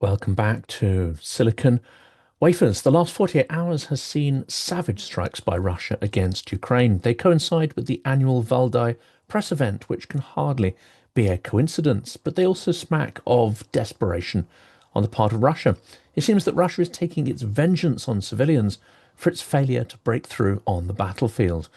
Welcome back to Silicon Wafers. The last 48 hours has seen savage strikes by Russia against Ukraine. They coincide with the annual Valdai press event, which can hardly be a coincidence, but they also smack of desperation on the part of Russia. It seems that Russia is taking its vengeance on civilians for its failure to break through on the battlefield.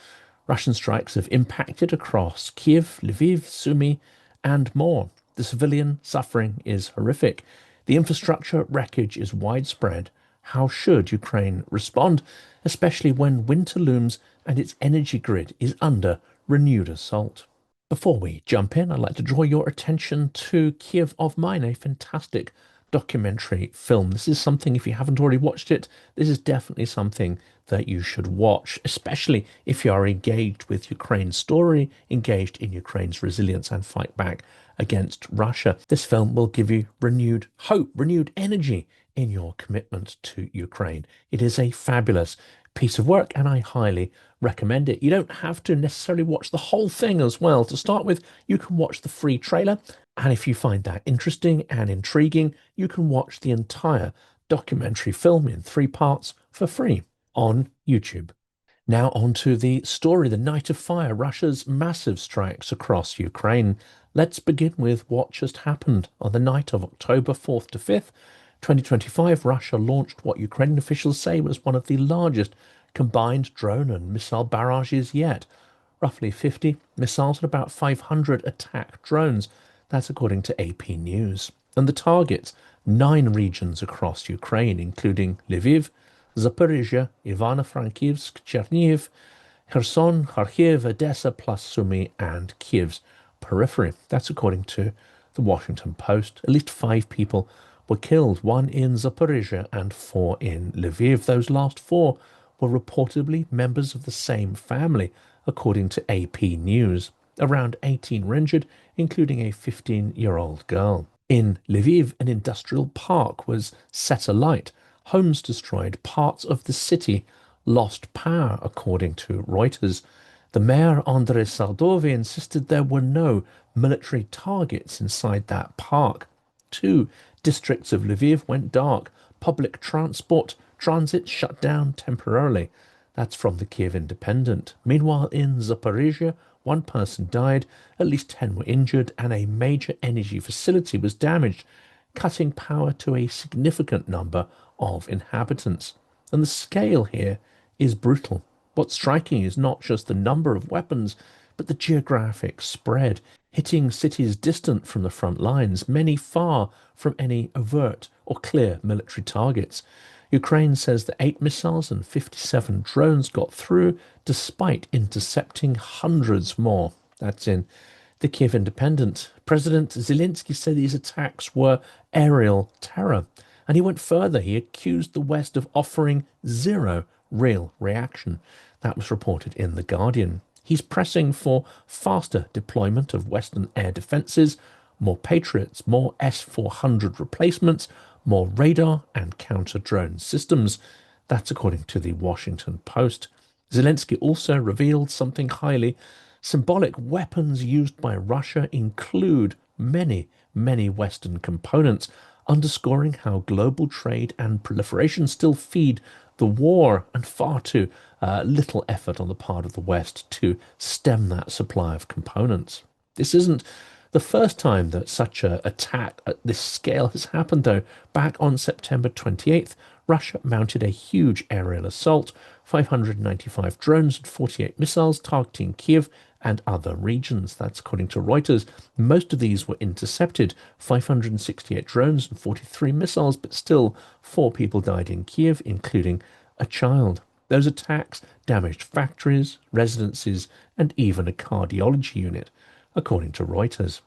Russian strikes have impacted across Kyiv, Lviv, Sumy, and more. The civilian suffering is horrific. The infrastructure wreckage is widespread. How should Ukraine respond, especially when winter looms and its energy grid is under renewed assault? Before we jump in, I'd like to draw your attention to Kiev of Mine, a fantastic documentary film. This is something, if you haven't already watched it, this is definitely something that you should watch, especially if you are engaged with Ukraine's story, engaged in Ukraine's resilience and fight back against Russia. This film will give you renewed hope, renewed energy in your commitment to Ukraine. It is a fabulous piece of work and I highly recommend it. You don't have to necessarily watch the whole thing as well. To start with, you can watch the free trailer, and if you find that interesting and intriguing, you can watch the entire documentary film in 3 parts for free on YouTube. Now on to the story, the Night of Fire, Russia's massive strikes across Ukraine. Let's begin with what just happened. On the night of October 4th to 5th, 2025, Russia launched what Ukrainian officials say was one of the largest combined drone and missile barrages yet. Roughly 50 missiles and about 500 attack drones. That's according to AP News. And the targets, 9 regions across Ukraine, including Lviv, Zaporizhzhia, Ivano-Frankivsk, Chernihiv, Kherson, Kharkiv, Odesa, plus Sumy and Kyiv's periphery. That's according to the Washington Post. At least 5 people were killed, 1 in Zaporizhzhia and 4 in Lviv. Those last 4 were reportedly members of the same family, according to AP News. Around 18 were injured, including a 15-year-old girl. In Lviv, an industrial park was set alight. Homes destroyed, parts of the city lost power, according to Reuters. The mayor, Andrei Sardovi, insisted there were no military targets inside that park. 2 districts of Lviv went dark. Public transit shut down temporarily. That's from the Kiev Independent. Meanwhile, in Zaporizhzhia, 1 person died, at least 10 were injured, and a major energy facility was damaged, cutting power to a significant number of inhabitants. And the scale here is brutal. What's striking is not just the number of weapons, but the geographic spread, hitting cities distant from the front lines, many far from any overt or clear military targets. Ukraine says that 8 missiles and 57 drones got through, despite intercepting hundreds more. That's in the Kiev Independent. President Zelensky said these attacks were aerial terror. And he went further. He accused the West of offering zero real reaction. That was reported in The Guardian. He's pressing for faster deployment of Western air defenses, more Patriots, more S-400 replacements, more radar and counter-drone systems. That's according to the Washington Post. Zelensky also revealed something highly symbolic. Weapons used by Russia include many Western components, underscoring how global trade and proliferation still feed the war, and far too little effort on the part of the West to stem that supply of components. This isn't the first time that such an attack at this scale has happened, though. Back on September 28th, Russia mounted a huge aerial assault, 595 drones and 48 missiles targeting Kiev and other regions. That's according to Reuters. Most of these were intercepted, 568 drones and 43 missiles, but still 4 people died in Kiev, including a child. Those attacks damaged factories, residences, and even a cardiology unit, according to Reuters.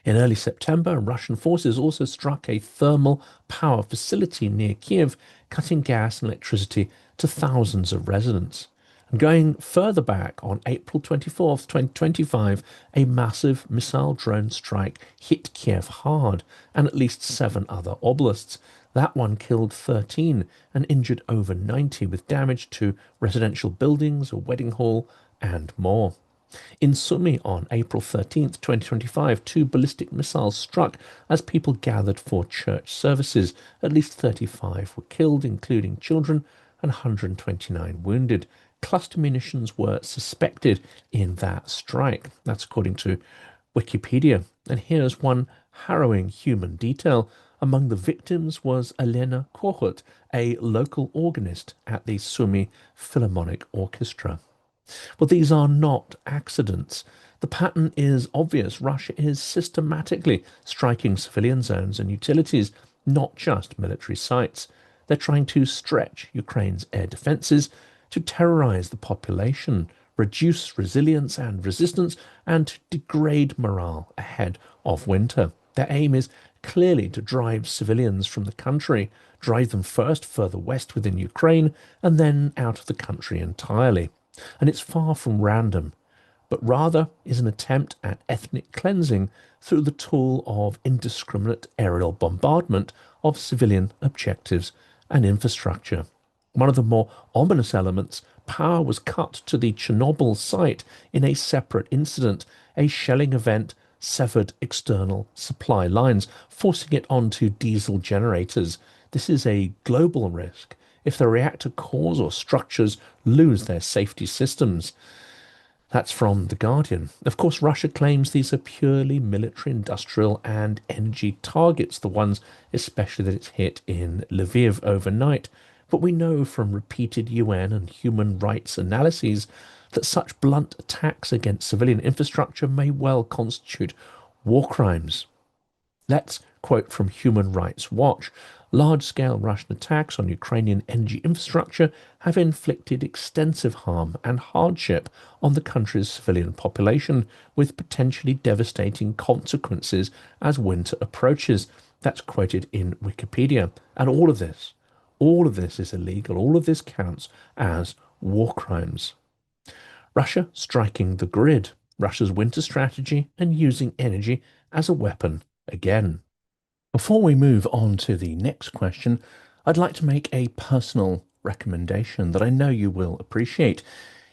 In early September, Russian forces also struck a thermal power facility near Kiev, cutting gas and electricity to thousands of residents. And going further back, on April 24th, 2025, a massive missile drone strike hit Kiev hard and at least 7 other oblasts. That one killed 13 and injured over 90, with damage to residential buildings, a wedding hall, and more. In Sumy on April 13th, 2025, two ballistic missiles struck as people gathered for church services. At least 35 were killed, including children, and 129 wounded. Cluster munitions were suspected in that strike. That's according to Wikipedia. And here's one harrowing human detail. Among the victims was Elena Kohut, a local organist at the Sumy Philharmonic Orchestra. Well, these are not accidents. The pattern is obvious. Russia is systematically striking civilian zones and utilities, not just military sites. They're trying to stretch Ukraine's air defenses, to terrorize the population, reduce resilience and resistance, and to degrade morale ahead of winter. Their aim is clearly to drive civilians from the country, drive them first further west within Ukraine, and then out of the country entirely. And it's far from random, but rather is an attempt at ethnic cleansing through the tool of indiscriminate aerial bombardment of civilian objectives and infrastructure. One of the more ominous elements, power was cut to the Chernobyl site in a separate incident. A shelling event severed external supply lines, forcing it onto diesel generators. This is a global risk if the reactor cores or structures lose their safety systems. That's from The Guardian. Of course, Russia claims these are purely military, industrial, and energy targets, the ones especially that it's hit in Lviv overnight. But we know from repeated UN and human rights analyses that such blunt attacks against civilian infrastructure may well constitute war crimes. Let's quote from Human Rights Watch. Large-scale Russian attacks on Ukrainian energy infrastructure have inflicted extensive harm and hardship on the country's civilian population, with potentially devastating consequences as winter approaches. That's quoted in Wikipedia. And all of this is illegal. All of this counts as war crimes. Russia striking the grid. Russia's winter strategy and using energy as a weapon again. Before we move on to the next question, I'd like to make a personal recommendation that I know you will appreciate.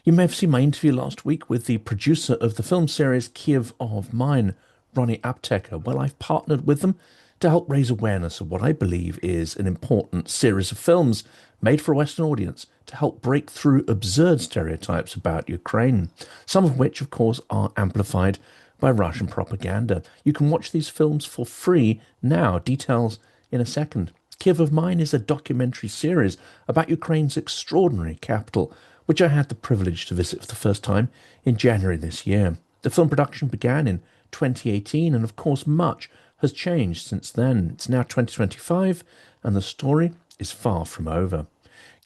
You may have seen my interview last week with the producer of the film series Kyiv of Mine, Ronnie Apteker. Well, I've partnered with them to help raise awareness of what I believe is an important series of films made for a Western audience to help break through absurd stereotypes about Ukraine, some of which, of course, are amplified by Russian propaganda. You can watch these films for free now. Details in a second. Kyiv of Mine is a documentary series about Ukraine's extraordinary capital, which I had the privilege to visit for the first time in January this year. The film production began in 2018, and of course much has changed since then. It's now 2025, and the story is far from over.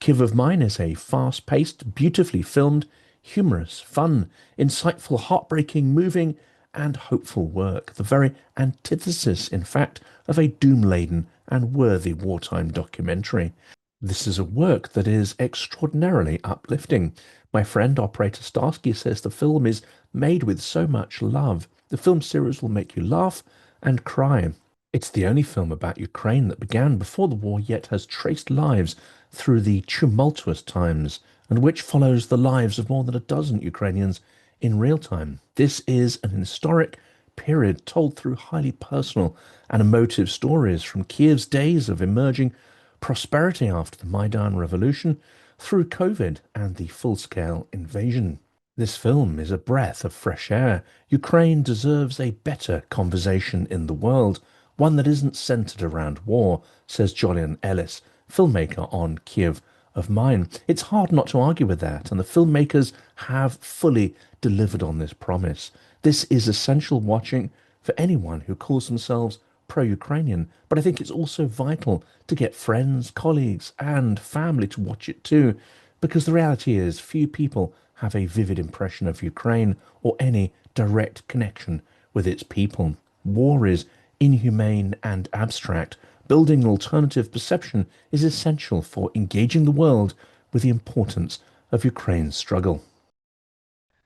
Kyiv of Mine is a fast-paced, beautifully filmed, humorous, fun, insightful, heartbreaking, moving, and hopeful work, the very antithesis, in fact, of a doom-laden and worthy wartime documentary. This is a work that is extraordinarily uplifting. My friend, operator Starsky, says the film is made with so much love. The film series will make you laugh and cry. It's the only film about Ukraine that began before the war, yet has traced lives through the tumultuous times, and which follows the lives of more than a dozen Ukrainians in real time. This is an historic period told through highly personal and emotive stories, from Kyiv's days of emerging prosperity after the Maidan Revolution through COVID and the full-scale invasion. This film is a breath of fresh air. Ukraine deserves a better conversation in the world, one that isn't centered around war, says Jolyon Ellis, filmmaker on Kyiv of Mine. It's hard not to argue with that, and the filmmakers have fully delivered on this promise. This is essential watching for anyone who calls themselves pro-Ukrainian, but I think it's also vital to get friends, colleagues, and family to watch it too, because the reality is few people have a vivid impression of Ukraine or any direct connection with its people. War is inhumane and abstract. Building an alternative perception is essential for engaging the world with the importance of Ukraine's struggle.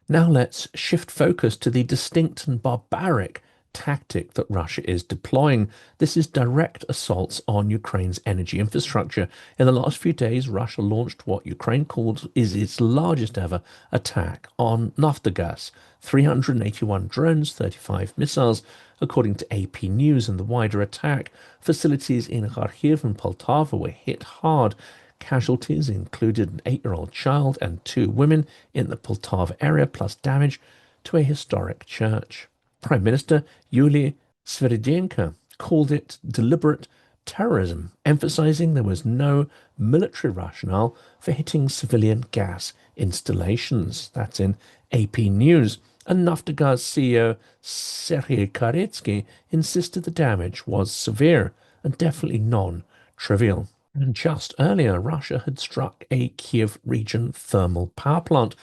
Now let's shift focus to the distinct and barbaric tactic that Russia is deploying. This is direct assaults on Ukraine's energy infrastructure. In the last few days, Russia launched what Ukraine called is its largest ever attack on Naftogaz. 381 drones, 35 missiles, according to AP News. And the wider attack, facilities in Kharkiv and Poltava were hit hard. Casualties included an 8-year-old child and 2 women in the Poltava area, plus damage to a historic church. Prime Minister Yulia Sviridenko called it deliberate terrorism, emphasizing there was no military rationale for hitting civilian gas installations. That's in AP News. And Naftogaz CEO Serhiy Karetsky insisted the damage was severe and definitely non-trivial. And just earlier, Russia had struck a Kyiv region thermal power plant,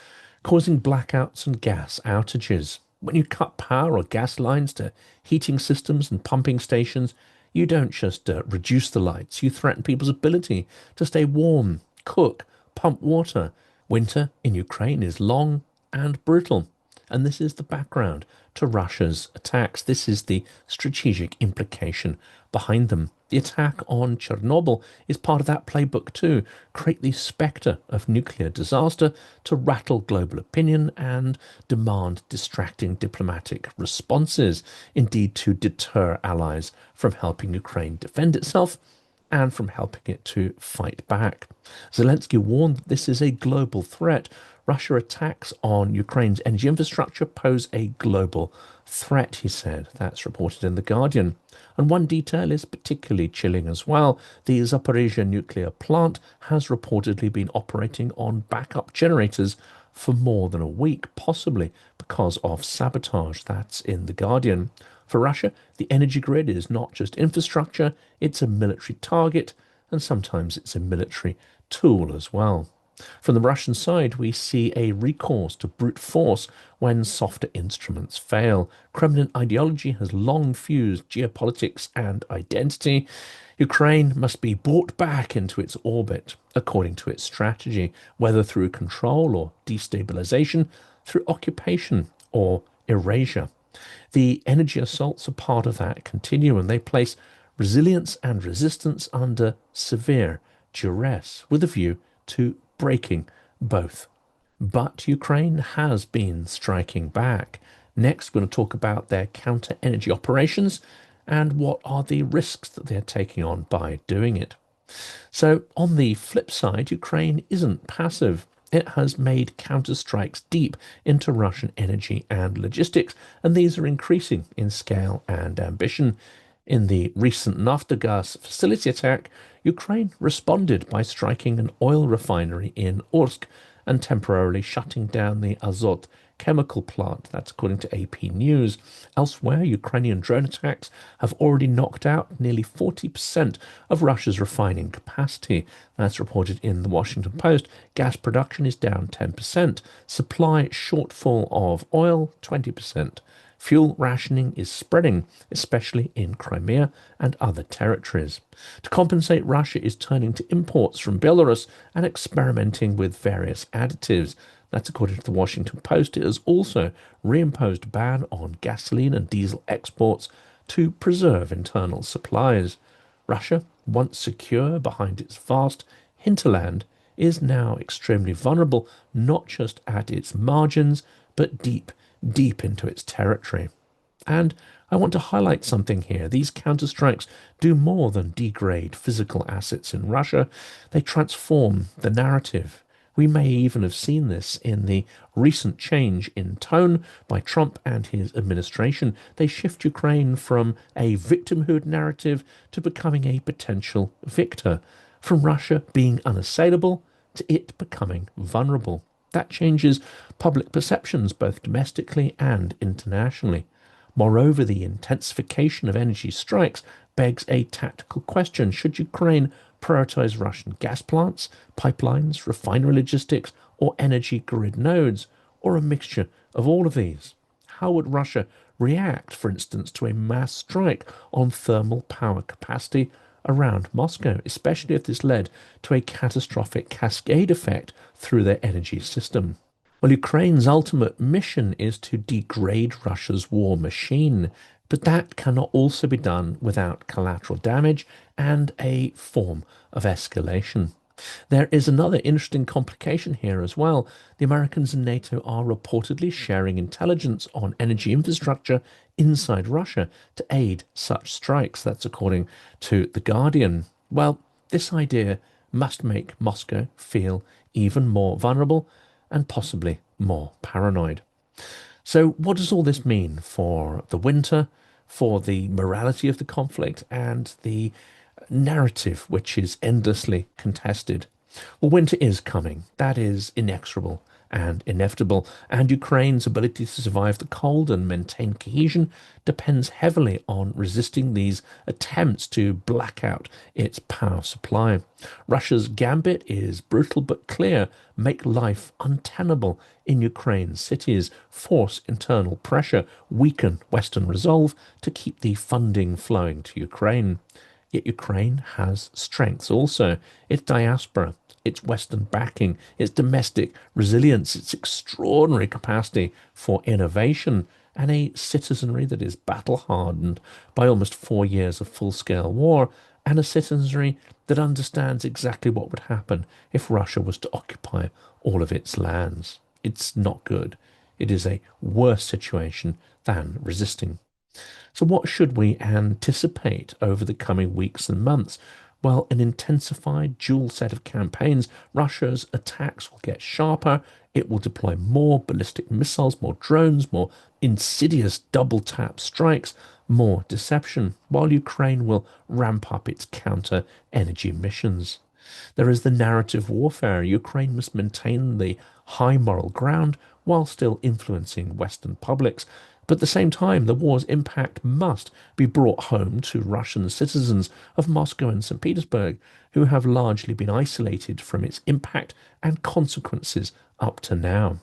causing blackouts and gas outages. When you cut power or gas lines to heating systems and pumping stations, you don't just reduce the lights, you threaten people's ability to stay warm, cook, pump water. Winter in Ukraine is long and brutal. And this is the background to Russia's attacks. This is the strategic implication behind them. The attack on Chernobyl is part of that playbook too. Create the spectre of nuclear disaster to rattle global opinion and demand distracting diplomatic responses, indeed to deter allies from helping Ukraine defend itself and from helping it to fight back. Zelensky warned that this is a global threat. Russia attacks on Ukraine's energy infrastructure pose a global threat, he said. That's reported in The Guardian. And one detail is particularly chilling as well. The Zaporizhzhia nuclear plant has reportedly been operating on backup generators for more than a week, possibly because of sabotage. That's in The Guardian. For Russia, the energy grid is not just infrastructure, it's a military target, and sometimes it's a military tool as well. From the Russian side, we see a recourse to brute force when softer instruments fail. Kremlin ideology has long fused geopolitics and identity. Ukraine must be brought back into its orbit according to its strategy, whether through control or destabilization, through occupation or erasure. The energy assaults are part of that continuum. They place resilience and resistance under severe duress with a view to breaking both. But Ukraine has been striking back. Next, we're going to talk about their counter-energy operations and what are the risks that they're taking on by doing it. So, on the flip side, Ukraine isn't passive. It has made counterstrikes deep into Russian energy and logistics, and these are increasing in scale and ambition. In the recent Naftogaz facility attack, Ukraine responded by striking an oil refinery in Orsk and temporarily shutting down the Azot chemical plant. That's according to AP News. Elsewhere, Ukrainian drone attacks have already knocked out nearly 40% of Russia's refining capacity. That's reported in the Washington Post. Gas production is down 10%. Supply shortfall of oil, 20%. Fuel rationing is spreading, especially in Crimea and other territories. To compensate, Russia is turning to imports from Belarus and experimenting with various additives. That's according to the Washington Post. It has also reimposed a ban on gasoline and diesel exports to preserve internal supplies. Russia, once secure behind its vast hinterland, is now extremely vulnerable, not just at its margins, but deep into its territory. And I want to highlight something here. These counterstrikes do more than degrade physical assets in Russia. They transform the narrative. We may even have seen this in the recent change in tone by Trump and his administration. They shift Ukraine from a victimhood narrative to becoming a potential victor, from Russia being unassailable to it becoming vulnerable. That changes public perceptions both domestically and internationally. Moreover, the intensification of energy strikes begs a tactical question. Should Ukraine prioritize Russian gas plants, pipelines, refinery logistics, or energy grid nodes, or a mixture of all of these? How would Russia react, for instance, to a mass strike on thermal power capacity around Moscow, especially if this led to a catastrophic cascade effect through their energy system? Well, Ukraine's ultimate mission is to degrade Russia's war machine. But that cannot also be done without collateral damage and a form of escalation. There is another interesting complication here as well. The Americans and NATO are reportedly sharing intelligence on energy infrastructure inside Russia to aid such strikes. That's according to The Guardian. Well, this idea must make Moscow feel even more vulnerable and possibly more paranoid. So, what does all this mean for the winter, for the morality of the conflict, and the narrative which is endlessly contested? Well, winter is coming. That is inexorable and inevitable. And Ukraine's ability to survive the cold and maintain cohesion depends heavily on resisting these attempts to black out its power supply. Russia's gambit is brutal but clear: make life untenable in Ukraine's cities, force internal pressure, weaken Western resolve to keep the funding flowing to Ukraine. Yet Ukraine has strengths also: its diaspora, its Western backing, its domestic resilience, its extraordinary capacity for innovation, and a citizenry that is battle hardened by almost 4 years of full scale war, and a citizenry that understands exactly what would happen if Russia was to occupy all of its lands. It's not good. It is a worse situation than resisting. So, what should we anticipate over the coming weeks and months? Well, an intensified dual set of campaigns. Russia's attacks will get sharper. It will deploy more ballistic missiles, more drones, more insidious double tap strikes, more deception, while Ukraine will ramp up its counter energy missions. There is the narrative warfare. Ukraine must maintain the high moral ground while still influencing Western publics. But at the same time, the war's impact must be brought home to Russian citizens of Moscow and St. Petersburg, who have largely been isolated from its impact and consequences up to now.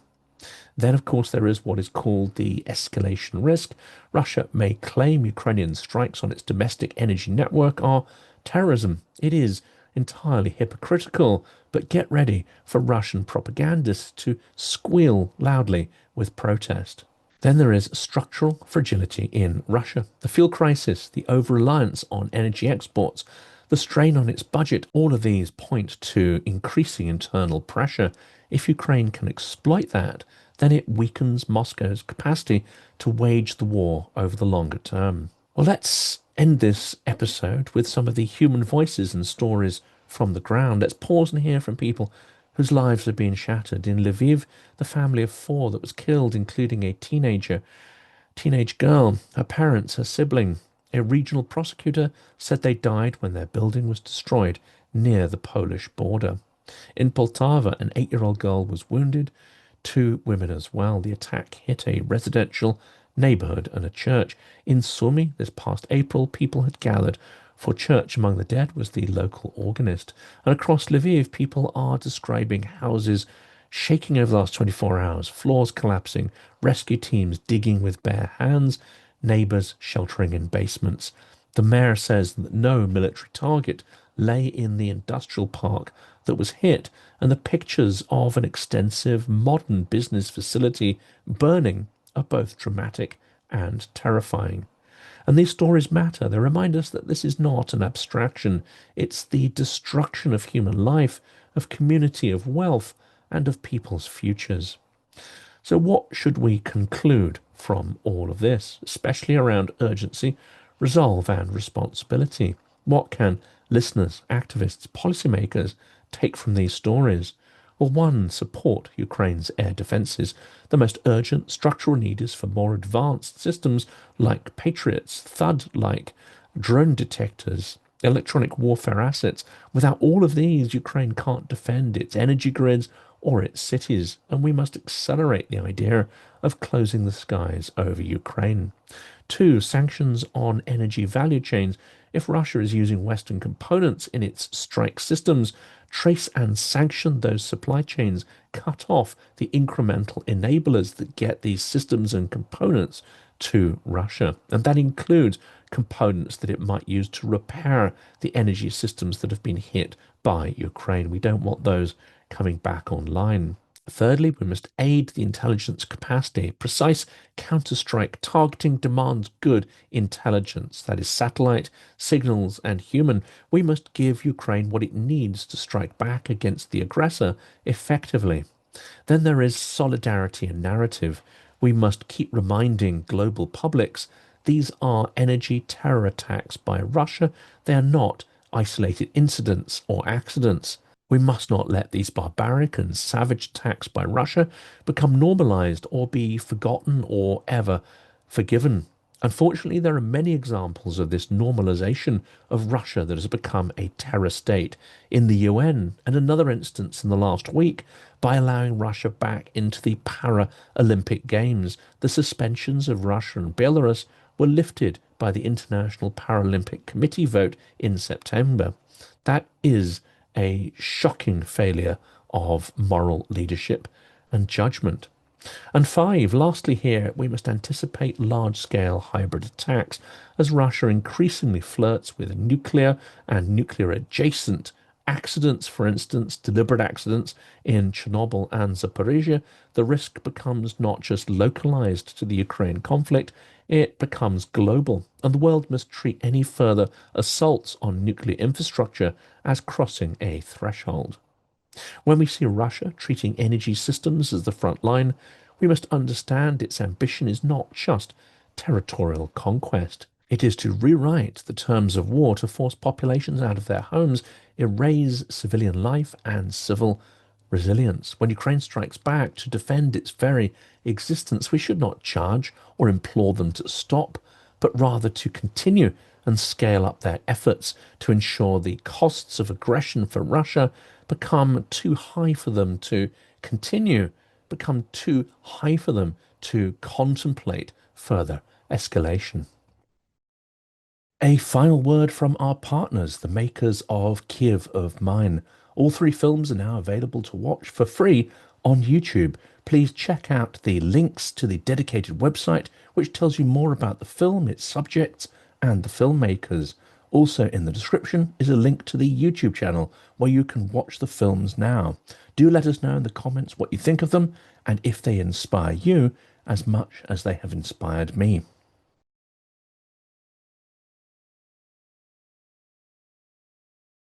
Then, of course, there is what is called the escalation risk. Russia may claim Ukrainian strikes on its domestic energy network are terrorism. It is entirely hypocritical, but get ready for Russian propagandists to squeal loudly with protest. Then there is structural fragility in Russia. The fuel crisis, the over-reliance on energy exports, the strain on its budget, all of these point to increasing internal pressure. If Ukraine can exploit that, then it weakens Moscow's capacity to wage the war over the longer term. Well, let's end this episode with some of the human voices and stories from the ground. Let's pause and hear from people whose lives have been shattered. In Lviv, the family of four that was killed, including a teenage girl, her parents, her sibling. A regional prosecutor said they died when their building was destroyed near the Polish border. In Poltava, an 8-year-old girl was wounded, two women as well. The attack hit a residential neighborhood and a church. In Sumy, this past April, people had gathered for church. Among the dead was the local organist. And across Lviv, people are describing houses shaking over the last 24 hours, floors collapsing, rescue teams digging with bare hands, neighbors sheltering in basements. The mayor says that no military target lay in the industrial park that was hit, and the pictures of an extensive modern business facility burning are both dramatic and terrifying. And these stories matter. They remind us that this is not an abstraction. It's the destruction of human life, of community, of wealth, and of people's futures. So what should we conclude from all of this, especially around urgency, resolve, and responsibility? What can listeners, activists, policymakers take from these stories? Well, one, support Ukraine's air defences. The most urgent structural need is for more advanced systems like Patriots, THUD-like drone detectors, electronic warfare assets. Without all of these, Ukraine can't defend its energy grids or its cities, and we must accelerate the idea of closing the skies over Ukraine. Two, sanctions on energy value chains. If Russia is using Western components in its strike systems, trace and sanction those supply chains, cut off the incremental enablers that get these systems and components to Russia. And that includes components that it might use to repair the energy systems that have been hit by Ukraine. We don't want those coming back online. Thirdly, we must aid the intelligence capacity. Precise counterstrike targeting demands good intelligence, that is, satellite, signals, and human. We must give Ukraine what it needs to strike back against the aggressor effectively. Then there is solidarity and narrative. We must keep reminding global publics these are energy terror attacks by Russia. They are not isolated incidents or accidents. We must not let these barbaric and savage attacks by Russia become normalized or be forgotten or ever forgiven. Unfortunately, there are many examples of this normalization of Russia that has become a terror state in the UN, and another instance in the last week by allowing Russia back into the Paralympic Games. The suspensions of Russia and Belarus were lifted by the International Paralympic Committee vote in September. That is a shocking failure of moral leadership and judgment. And five, lastly, here, we must anticipate large-scale hybrid attacks as Russia increasingly flirts with nuclear and nuclear-adjacent accidents, for instance, deliberate accidents in Chernobyl and Zaporizhzhia. The risk becomes not just localized to the Ukraine conflict, it becomes global, and the world must treat any further assaults on nuclear infrastructure as crossing a threshold. When we see Russia treating energy systems as the front line, we must understand its ambition is not just territorial conquest. It is to rewrite the terms of war to force populations out of their homes, erase civilian life and civil resilience. When Ukraine strikes back to defend its very existence, we should not charge or implore them to stop, but rather to continue and scale up their efforts to ensure the costs of aggression for Russia become too high for them to continue, become too high for them to contemplate further escalation. A final word from our partners, the makers of Kyiv of Mine. All three films are now available to watch for free on YouTube. Please check out the links to the dedicated website, which tells you more about the film, its subjects, and the filmmakers. Also in the description is a link to the YouTube channel where you can watch the films now. Do let us know in the comments what you think of them and if they inspire you as much as they have inspired me.